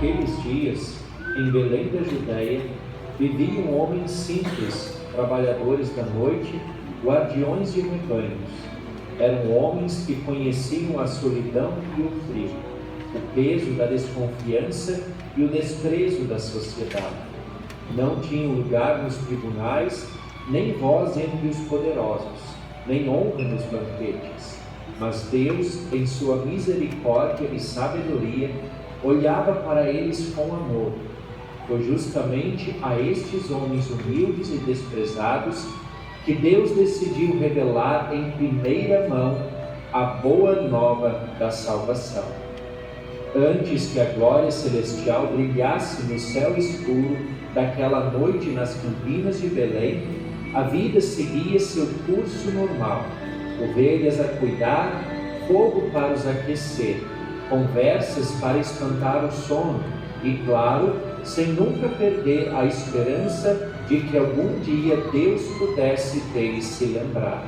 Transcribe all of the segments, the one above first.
Naqueles dias, em Belém da Judéia, viviam homens simples, trabalhadores da noite, guardiões de rebanhos. Eram homens que conheciam a solidão e o frio, o peso da desconfiança e o desprezo da sociedade. Não tinham lugar nos tribunais, nem voz entre os poderosos, nem honra nos banquetes. Mas Deus, em sua misericórdia e sabedoria, olhava para eles com amor. Foi justamente a estes homens humildes e desprezados que Deus decidiu revelar em primeira mão a boa nova da salvação. Antes que a glória celestial brilhasse no céu escuro daquela noite nas campinas de Belém, a vida seguia seu curso normal. Ovelhas a cuidar, fogo para os aquecer, conversas para espantar o sono e, claro, sem nunca perder a esperança de que algum dia Deus pudesse deles se lembrar.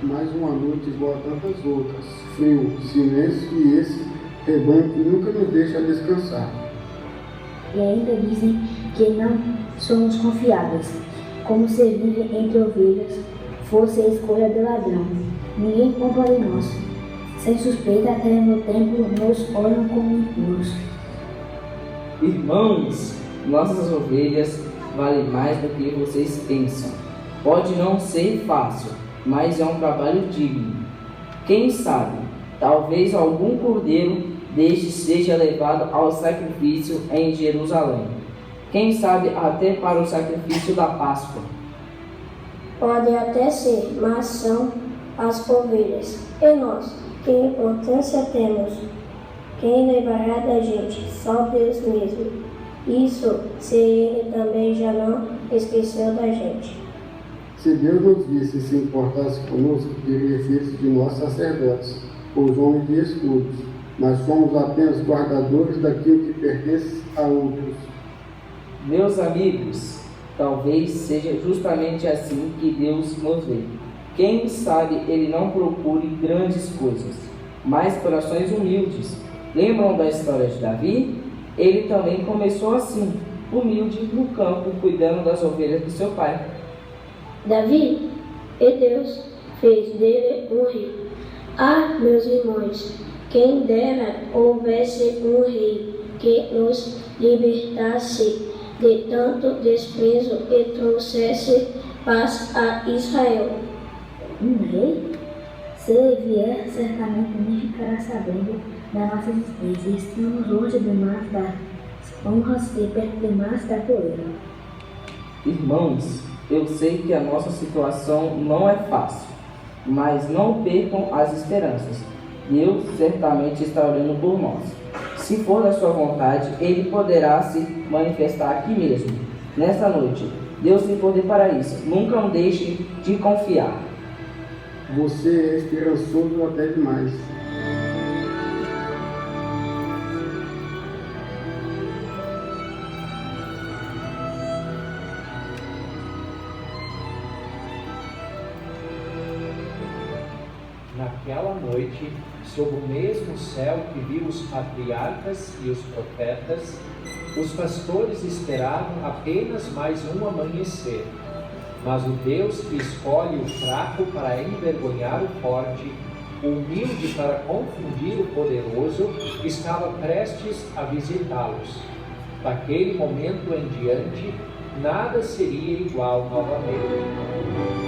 Mais uma noite igual a tantas outras, frio, silêncio e esse rebanho que nunca nos deixa descansar. E ainda dizem que não somos confiáveis, como se vive entre ovelhas fosse a escolha do ladrão. Ninguém compra de nós. Sem suspeita, até no templo nos olham como impuros. Irmãos, nossas ovelhas valem mais do que vocês pensam. Pode não ser fácil, mas é um trabalho digno. Quem sabe, talvez algum cordeiro deste seja levado ao sacrifício em Jerusalém. Quem sabe até para o sacrifício da Páscoa. Pode até ser, mas são as ovelhas. E nós, que importância temos? Quem levará da gente? Só Deus mesmo. Isso se Ele também já não esqueceu da gente. Se Deus nos visse e se importasse conosco, teria feito de nós sacerdotes, os homens de estudos, mas somos apenas guardadores daquilo que pertence a outros. Meus amigos, talvez seja justamente assim que Deus nos vê. Quem sabe Ele não procure grandes coisas, mas corações humildes. Lembram da história de Davi? Ele também começou assim, humilde no campo, cuidando das ovelhas do seu pai. Davi, e Deus fez dele um rei. Ah, meus irmãos, quem dera houvesse um rei que nos libertasse de tanto desprezo e trouxesse paz a Israel. Um rei? Se ele vier, certamente nem ficará sabendo da nossa existência. Estamos longe demais das honras e perto demais da poeira. Irmãos, eu sei que a nossa situação não é fácil, mas não percam as esperanças. Deus certamente está orando por nós. Se for da sua vontade, Ele poderá se manifestar aqui mesmo, nesta noite. Deus tem poder para isso. Nunca o deixe de confiar. Você é esperançoso até demais. Naquela noite, sob o mesmo céu que viu os patriarcas e os profetas, os pastores esperavam apenas mais um amanhecer. Mas o Deus que escolhe o fraco para envergonhar o forte, o humilde para confundir o poderoso, estava prestes a visitá-los. Daquele momento em diante, nada seria igual novamente.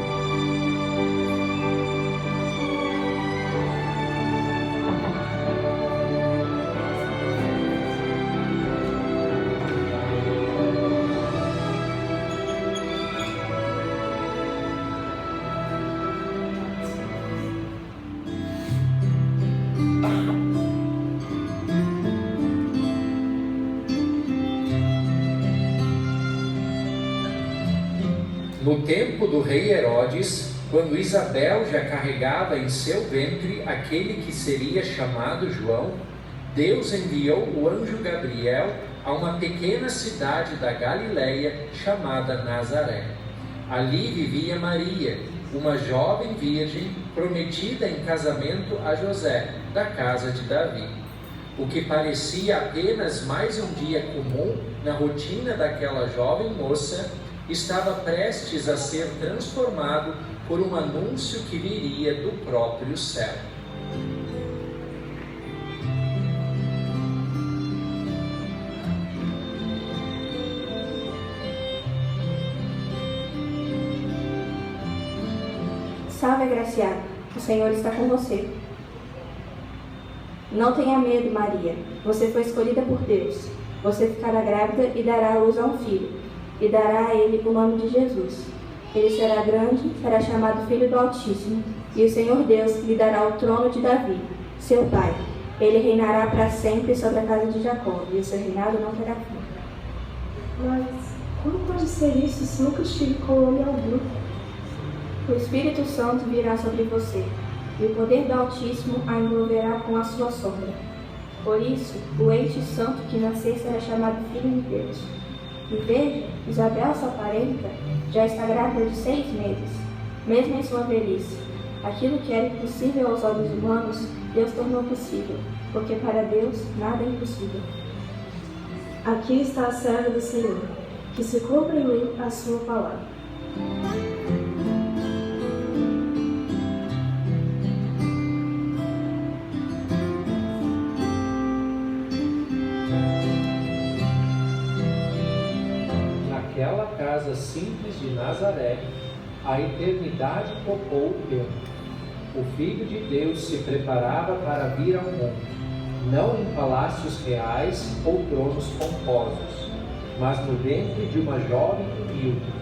No tempo do rei Herodes, quando Isabel já carregava em seu ventre aquele que seria chamado João, Deus enviou o anjo Gabriel a uma pequena cidade da Galileia chamada Nazaré. Ali vivia Maria, uma jovem virgem prometida em casamento a José, da casa de Davi. O que parecia apenas mais um dia comum na rotina daquela jovem moça estava prestes a ser transformado por um anúncio que viria do próprio céu. Salve, agraciada, o Senhor está com você. Não tenha medo, Maria, você foi escolhida por Deus. Você ficará grávida e dará à luz a um filho, e dará a ele o nome de Jesus. Ele será grande, será chamado Filho do Altíssimo, e o Senhor Deus lhe dará o trono de Davi, seu pai. Ele reinará para sempre sobre a casa de Jacó, e o seu reinado não terá fim. Mas como pode ser isso se nunca estive com homem algum? O Espírito Santo virá sobre você, e o poder do Altíssimo a envolverá com a sua sombra. Por isso, o ente santo que nascer será chamado Filho de Deus. E veja, Isabel, sua parenta, já está grávida de 6 meses. Mesmo em sua velhice, aquilo que era impossível aos olhos humanos, Deus tornou possível, porque para Deus nada é impossível. Aqui está a serva do Senhor, que se cumpra em mim a sua palavra. Naquela casa simples de Nazaré, a eternidade tocou o tempo. O Filho de Deus se preparava para vir ao mundo, não em palácios reais ou tronos pomposos, mas no ventre de uma jovem humilde.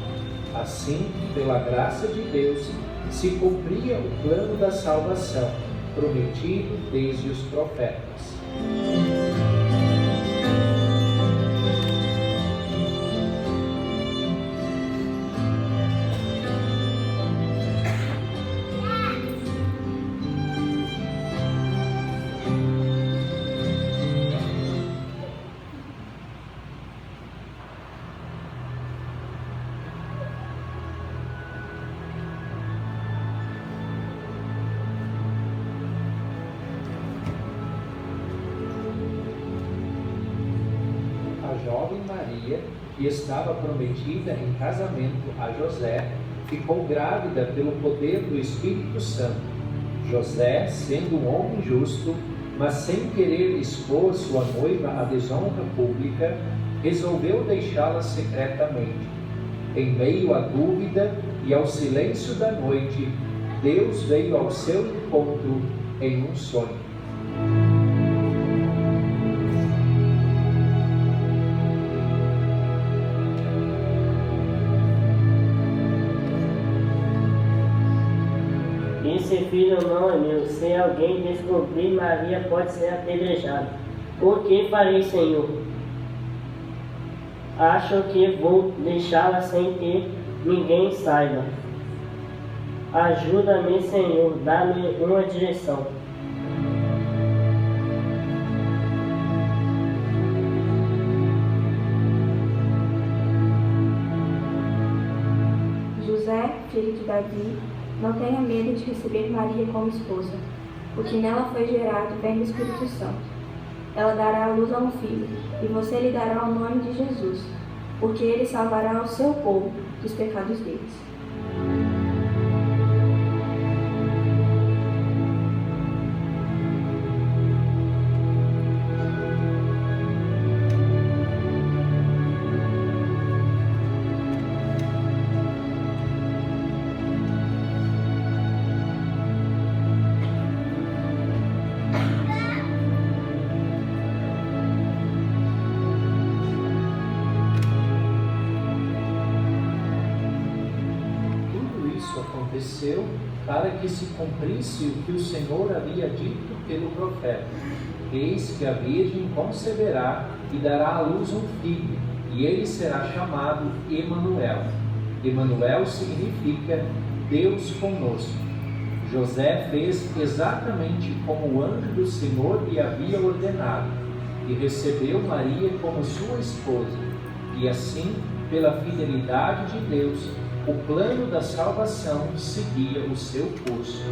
Assim, pela graça de Deus, se cumpria o plano da salvação, prometido desde os profetas. A jovem Maria, que estava prometida em casamento a José, ficou grávida pelo poder do Espírito Santo. José, sendo um homem justo, mas sem querer expor sua noiva à desonra pública, resolveu deixá-la secretamente. Em meio à dúvida e ao silêncio da noite, Deus veio ao seu encontro em um sonho. Esse filho não é meu. Se alguém descobrir, Maria pode ser apedrejada. O que farei, Senhor? Acho que vou deixá-la sem que ninguém saiba. Ajuda-me, Senhor, dá-me uma direção. José, filho de Davi, não tenha medo de receber Maria como esposa. O que nela foi gerado vem do Espírito Santo. Ela dará à luz a um filho, e você lhe dará o nome de Jesus, porque ele salvará o seu povo dos pecados deles. Aconteceu para que se cumprisse o que o Senhor havia dito pelo profeta. Eis que a Virgem conceberá e dará à luz um filho, e ele será chamado Emanuel. Emanuel significa Deus conosco. José fez exatamente como o anjo do Senhor lhe havia ordenado. e recebeu Maria como sua esposa. E assim, pela fidelidade de Deus, o plano da salvação seguia o seu curso.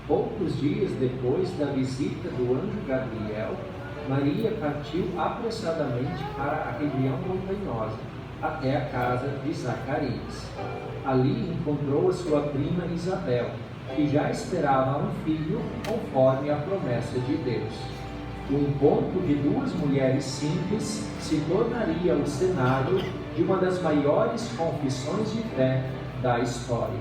Poucos dias depois da visita do anjo Gabriel, Maria partiu apressadamente para a região montanhosa, até a casa de Zacarias. Ali encontrou a sua prima Isabel, que já esperava um filho conforme a promessa de Deus. O encontro de duas mulheres simples se tornaria o cenário de uma das maiores confissões de fé da história.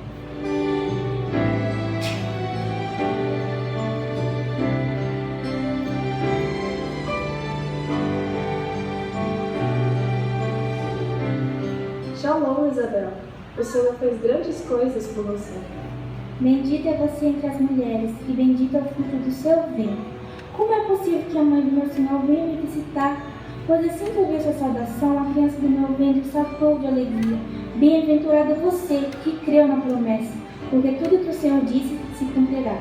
Shalom, Isabel. O Senhor fez grandes coisas por você. Bendita é você entre as mulheres, e bendito é o fruto do seu ventre. Como é possível que a mãe do meu Senhor venha me visitar? Pois assim que ouvi sua saudação, a criança do meu ventre saltou de alegria. Bem-aventurada você que creu na promessa, porque tudo que o Senhor disse se cumprirá.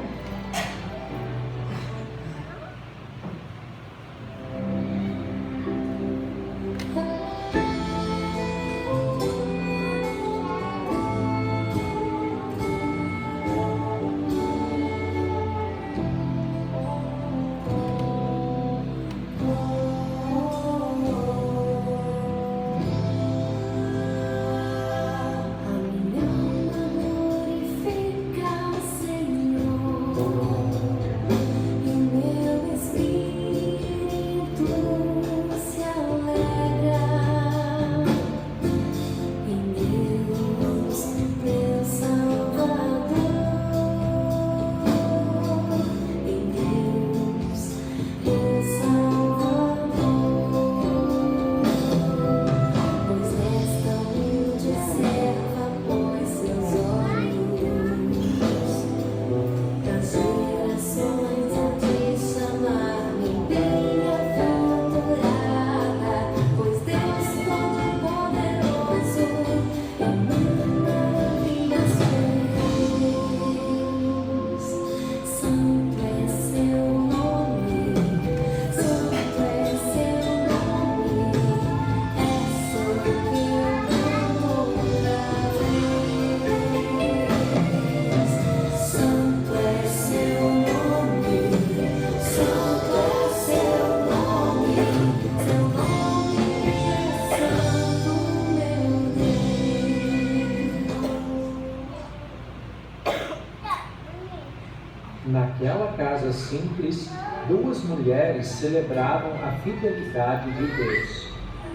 Naquela casa simples, duas mulheres celebravam a fidelidade de Deus.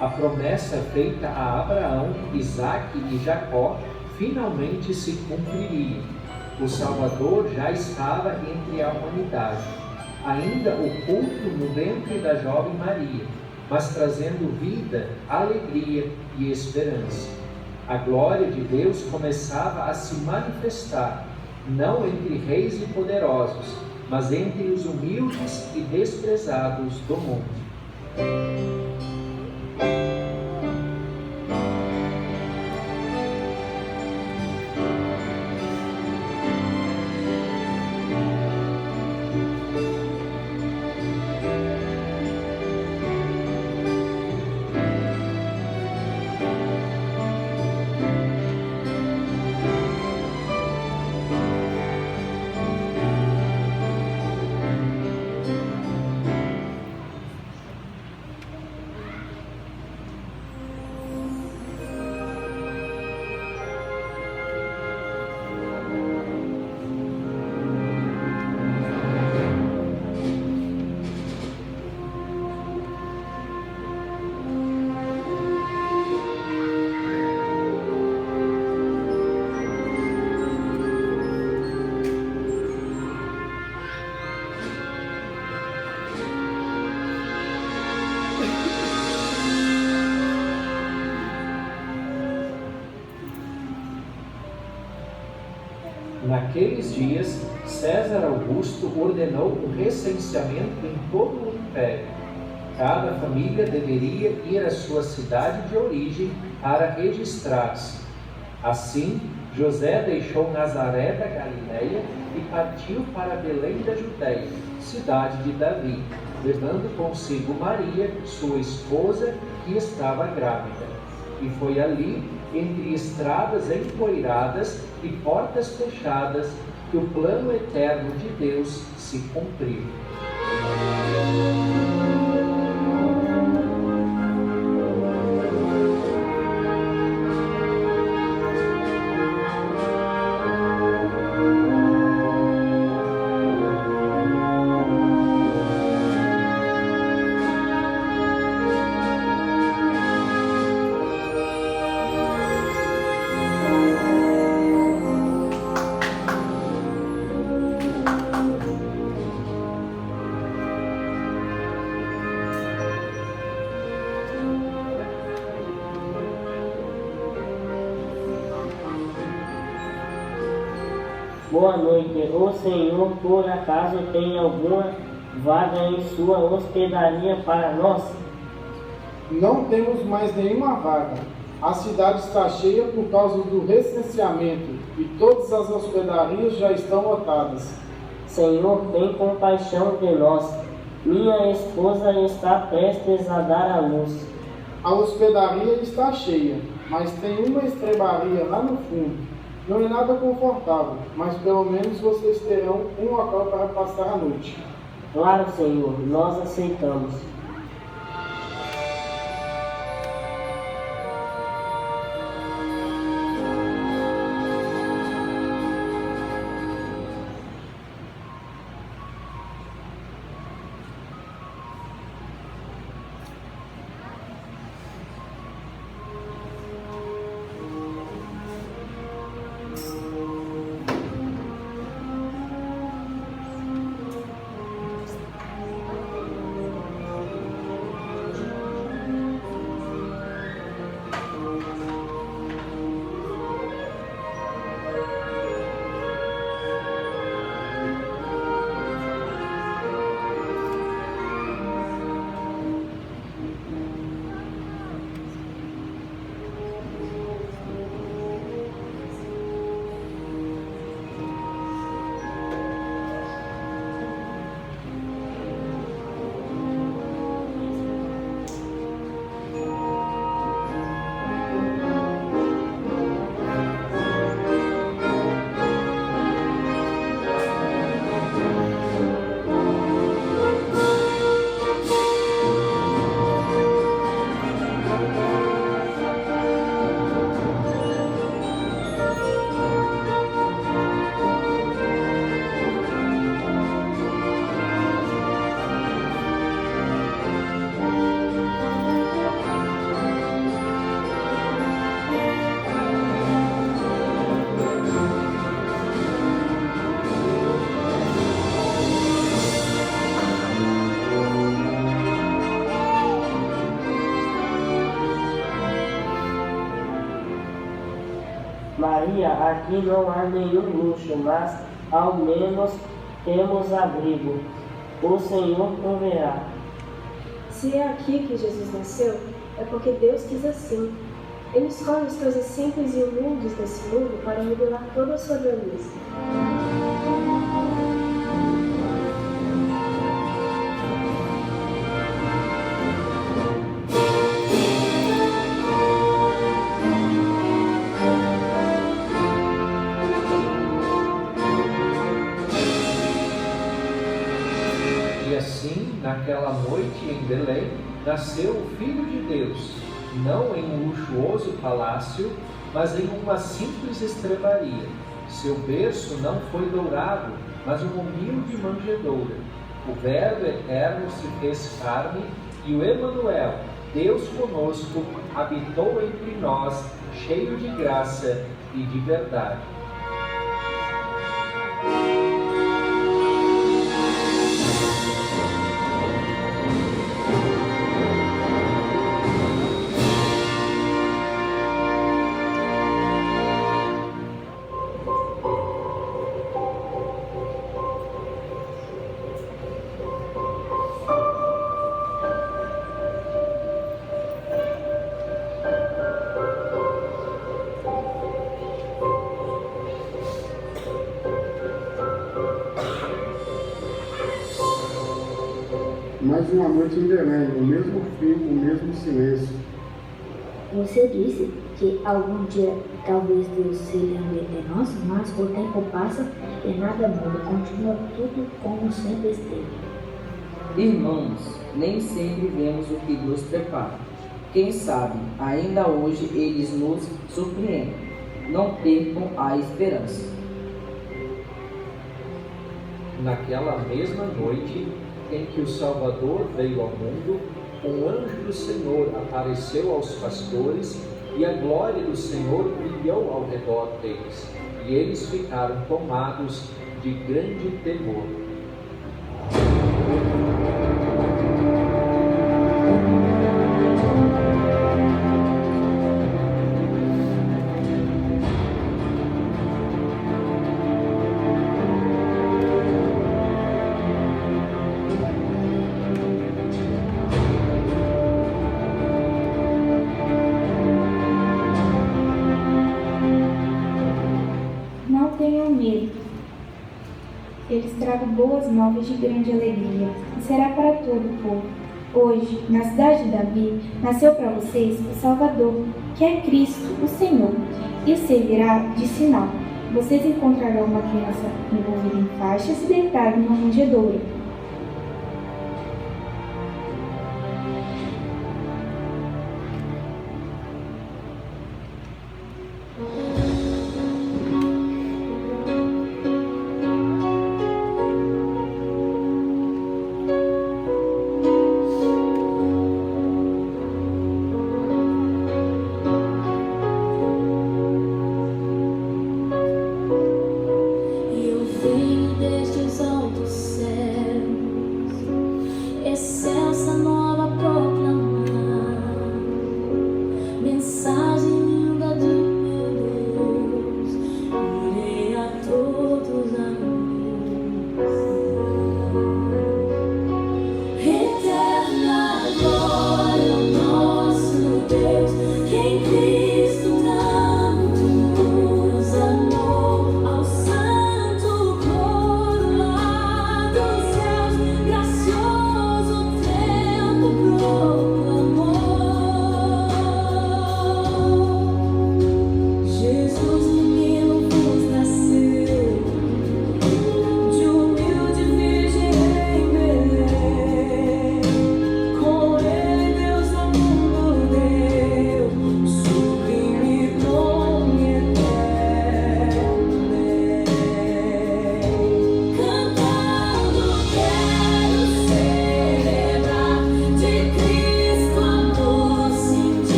A promessa feita a Abraão, Isaque e Jacó finalmente se cumpriria. O Salvador já estava entre a humanidade, ainda oculto no ventre da jovem Maria, mas trazendo vida, alegria e esperança. A glória de Deus começava a se manifestar, não entre reis e poderosos, mas entre os humildes e desprezados do mundo. Naqueles dias, César Augusto ordenou o recenseamento em todo o império. Cada família deveria ir à sua cidade de origem para registrar-se. Assim, José deixou Nazaré da Galileia e partiu para Belém da Judéia, cidade de Davi, levando consigo Maria, sua esposa, que estava grávida. E foi ali, entre estradas empoeiradas e portas fechadas, que o plano eterno de Deus se cumpriu. Boa noite. O senhor, por acaso, tem alguma vaga em sua hospedaria para nós? Não temos mais nenhuma vaga. A cidade está cheia por causa do recenseamento e todas as hospedarias já estão lotadas. Senhor, tem compaixão de nós. Minha esposa está prestes a dar à luz. A hospedaria está cheia, mas tem uma estrebaria lá no fundo. Não é nada confortável, mas pelo menos vocês terão um local para passar a noite. Claro, Senhor, nós aceitamos. Maria, aqui não há nenhum luxo, mas ao menos temos abrigo. O Senhor proverá. Se é aqui que Jesus nasceu, é porque Deus quis assim. Ele escolhe as coisas simples e humildes desse mundo para revelar toda a sua beleza. Naquela noite em Belém, nasceu o Filho de Deus, não em um luxuoso palácio, mas em uma simples estrebaria. Seu berço não foi dourado, mas uma humilde manjedoura. O Verbo eterno se fez carne e o Emanuel, Deus conosco, habitou entre nós, cheio de graça e de verdade. Mais uma noite em Belém, o mesmo frio, o mesmo silêncio. Você disse que algum dia talvez Deus se lembre de nós, mas o tempo passa e nada muda, continua tudo como sempre esteve. Irmãos, nem sempre vemos o que Deus prepara. Quem sabe, ainda hoje eles nos surpreendem. Não percam a esperança. Naquela mesma noite em que o Salvador veio ao mundo, um anjo do Senhor apareceu aos pastores e a glória do Senhor brilhou ao redor deles, e eles ficaram tomados de grande temor. Não tenham medo. Eles tragam boas novas de grande alegria, e será para todo o povo. Hoje, na cidade de Davi, nasceu para vocês o Salvador, que é Cristo, o Senhor, e o servirá de sinal. Vocês encontrarão uma criança envolvida em faixas e deitada numa manjedoura.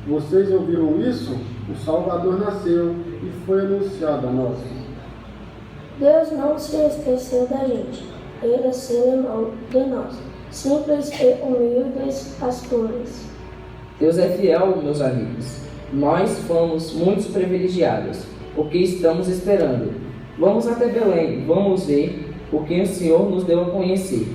Vocês ouviram isso? O Salvador nasceu. e foi anunciado a nós. Deus não se esqueceu da gente, Ele se lembrou de nós, simples e humildes pastores. Deus é fiel, meus amigos. Nós fomos muito privilegiados, porque estamos esperando. Vamos até Belém, vamos ver o que o Senhor nos deu a conhecer.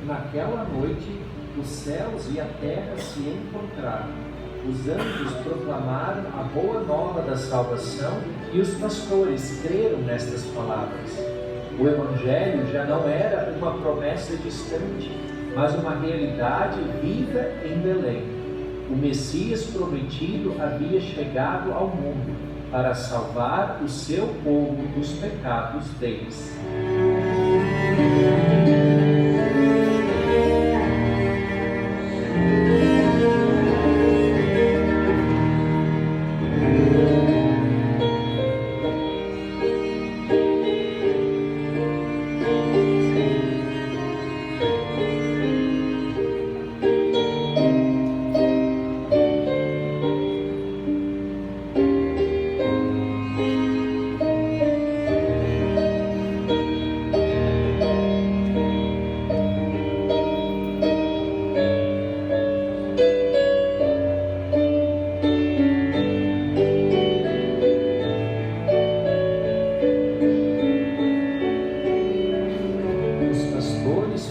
Naquela noite, os céus e a terra se encontraram. Os anjos proclamaram a boa nova da salvação e os pastores creram nestas palavras. O Evangelho já não era uma promessa distante, mas uma realidade viva em Belém. O Messias prometido havia chegado ao mundo para salvar o seu povo dos pecados deles.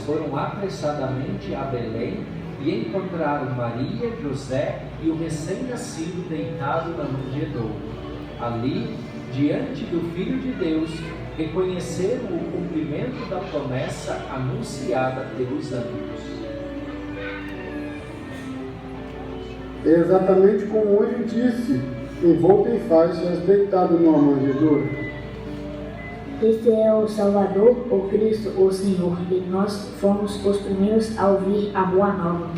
Foram apressadamente a Belém e encontraram Maria, José e o recém-nascido deitado na manjedoura. Ali, diante do Filho de Deus, reconheceram o cumprimento da promessa anunciada pelos anjos. É exatamente como o anjo disse, envolto em faixas, deitado numa manjedoura. Este é o Salvador, o Cristo, o Senhor, e nós fomos os primeiros a ouvir a boa nova.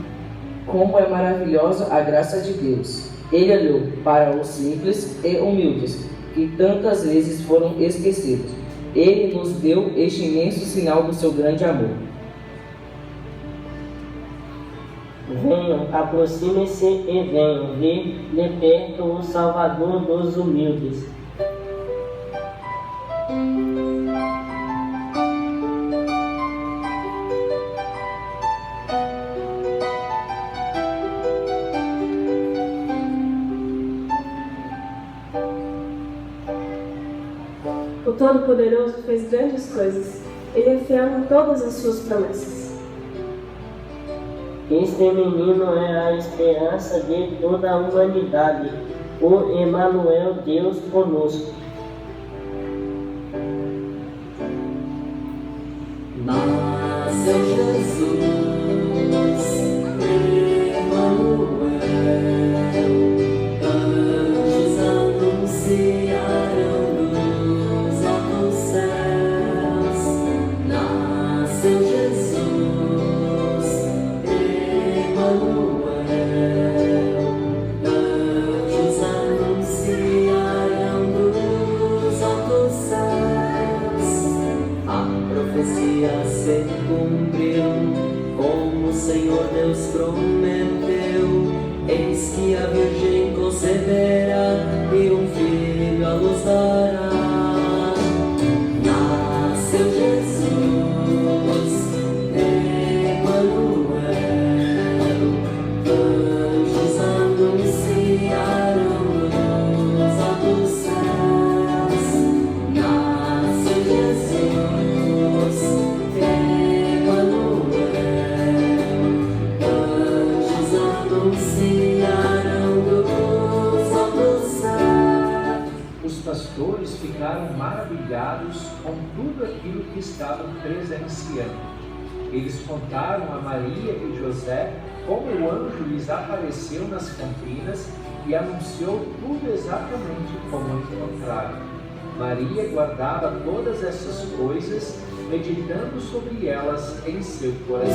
Como é maravilhosa a graça de Deus! Ele olhou para os simples e humildes, que tantas vezes foram esquecidos. Ele nos deu este imenso sinal do seu grande amor. Venham, aproximem-se e venham ver de perto o Salvador dos humildes. O Todo-Poderoso fez grandes coisas. Ele é fiel em todas as suas promessas. Este menino é a esperança de toda a humanidade, o Emanuel, Deus conosco. Nasceu Jesus, Emanuel, anjos anunciaram nos altos céus. Nasceu Jesus, Emanuel, anjos anunciaram nos altos céus. A profecia se cumpriu, como o Senhor Deus prometeu. Eis que a Virgem conceberá e um filho à luz dará. Nasceu Jesus, Emanuel, anjos anunciaram nos altos céus. Nasceu Jesus, anjos anunciaram dos altos céus. Os pastores ficaram maravilhados com tudo aquilo que estavam presenciando. Eles contaram a Maria e José como o anjo lhes apareceu nas campinas e anunciou tudo exatamente como encontraram. Maria guardava todas essas coisas, meditando sobre elas em seu coração.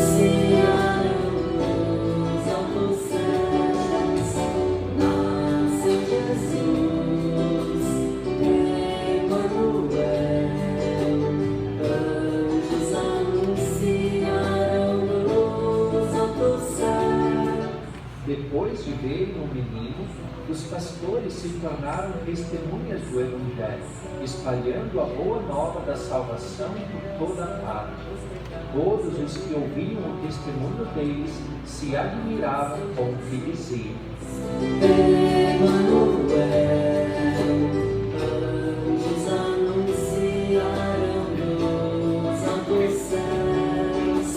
Nasceu Jesus, Emanuel, os pastores se tornaram testemunhas do Evangelho, espalhando a boa nova da salvação por toda a parte. Todos os que ouviam o testemunho deles se admiravam com o que diziam. Anjos anunciaram nos altos céus,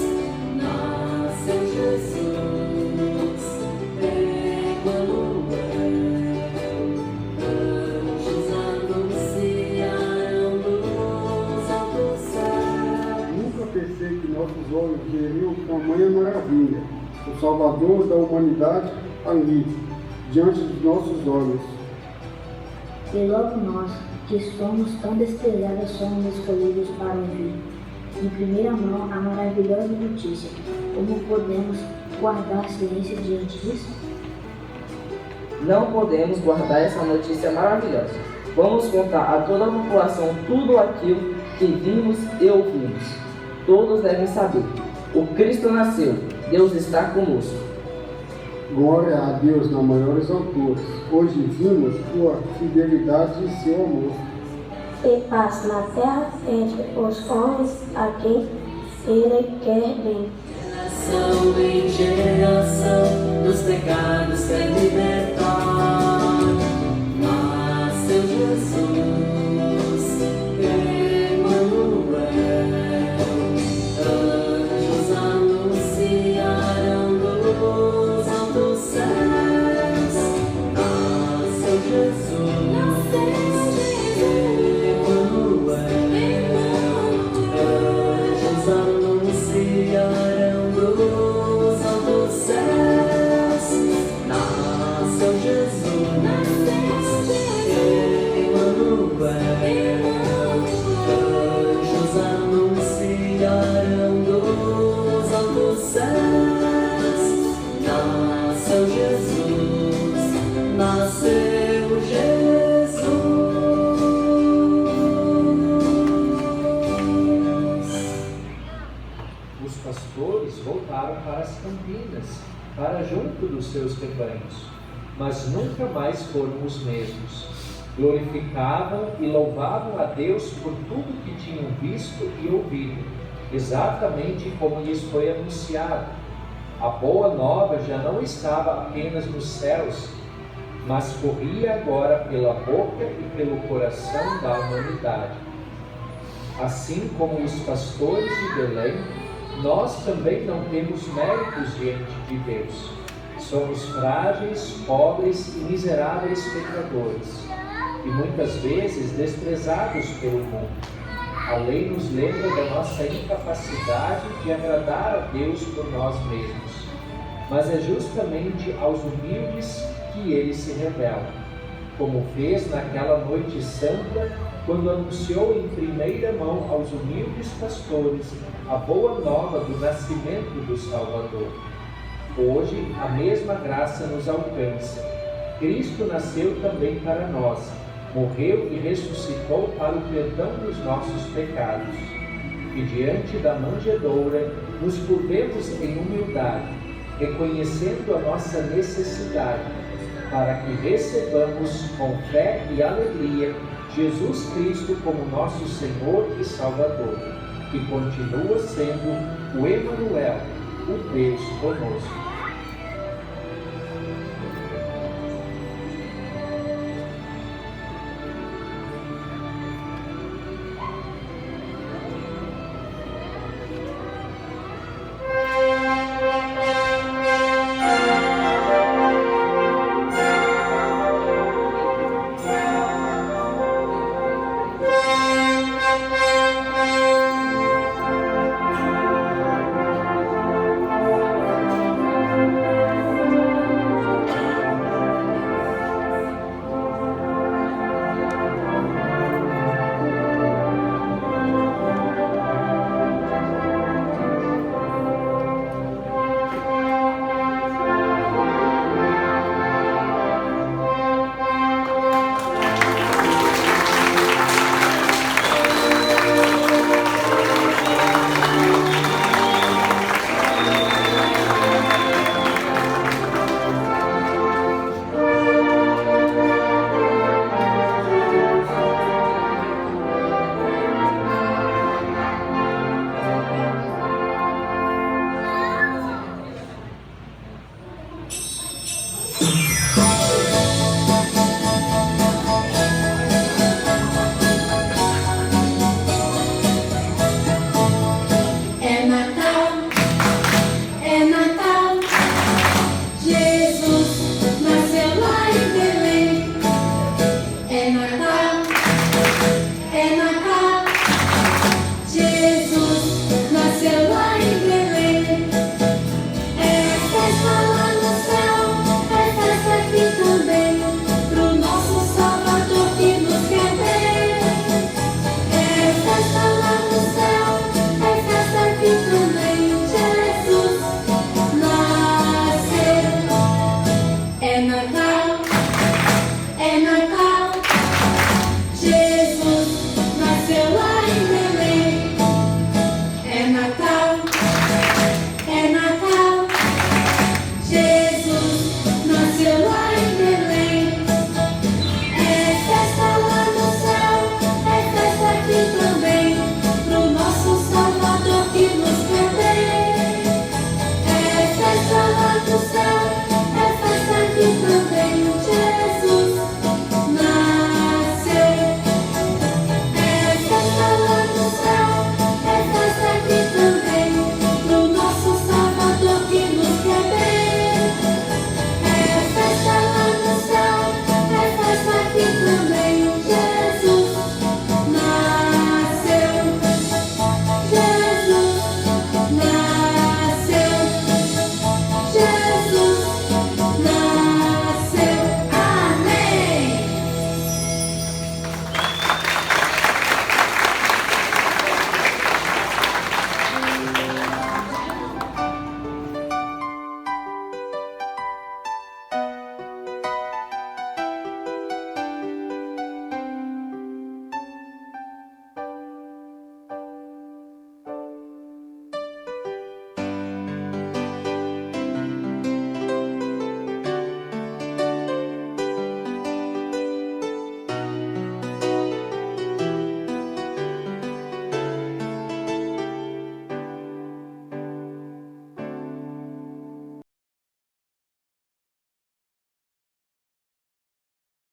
nasceu Jesus, Emanuel. Anjos anunciaram nos altos céus. Nunca pensei que nossos olhos veriam tamanha maravilha, o Salvador da humanidade ali, diante dos nossos olhos. E logo nós, que somos tão desprezados, somos escolhidos para ouvir de primeira mão a maravilhosa notícia. Como podemos guardar silêncio diante disso? Não podemos guardar essa notícia maravilhosa. Vamos contar a toda a população tudo aquilo que vimos e ouvimos. Todos devem saber. O Cristo nasceu. Deus está conosco. Glória a Deus nas maiores alturas. Hoje vimos sua fidelidade e seu amor. E paz na terra entre os homens a quem ele quer bem. Geração em geração, dos pecados quer libertar. Nasceu Jesus, Emanuel. Anjos anunciaram nos altos céus. Nasceu Jesus, Emanuel. Anjos anunciaram nos altos céus. Nasceu Jesus, Emanuel. Anjos anunciaram nos altos céus. Nasceu Jesus, nasceu Jesus. Os pastores voltaram para as campinas, para junto dos seus rebanhos, mas nunca mais foram os mesmos. Glorificavam e louvavam a Deus por tudo que tinham visto e ouvido, exatamente como lhes foi anunciado. A boa nova já não estava apenas nos céus, mas corria agora pela boca e pelo coração da humanidade. Assim como os pastores de Belém, nós também não temos méritos diante de Deus. Somos frágeis, pobres e miseráveis pecadores, e muitas vezes desprezados pelo mundo. A lei nos lembra da nossa incapacidade de agradar a Deus por nós mesmos. Mas é justamente aos humildes que ele se revela, como fez naquela noite santa, quando anunciou em primeira mão aos humildes pastores a boa nova do nascimento do Salvador. Hoje, a mesma graça nos alcança. Cristo nasceu também para nós, morreu e ressuscitou para o perdão dos nossos pecados. E diante da manjedoura, nos curvemos em humildade, reconhecendo a nossa necessidade, para que recebamos com fé e alegria Jesus Cristo como nosso Senhor e Salvador, que continua sendo o Emanuel, o Deus conosco.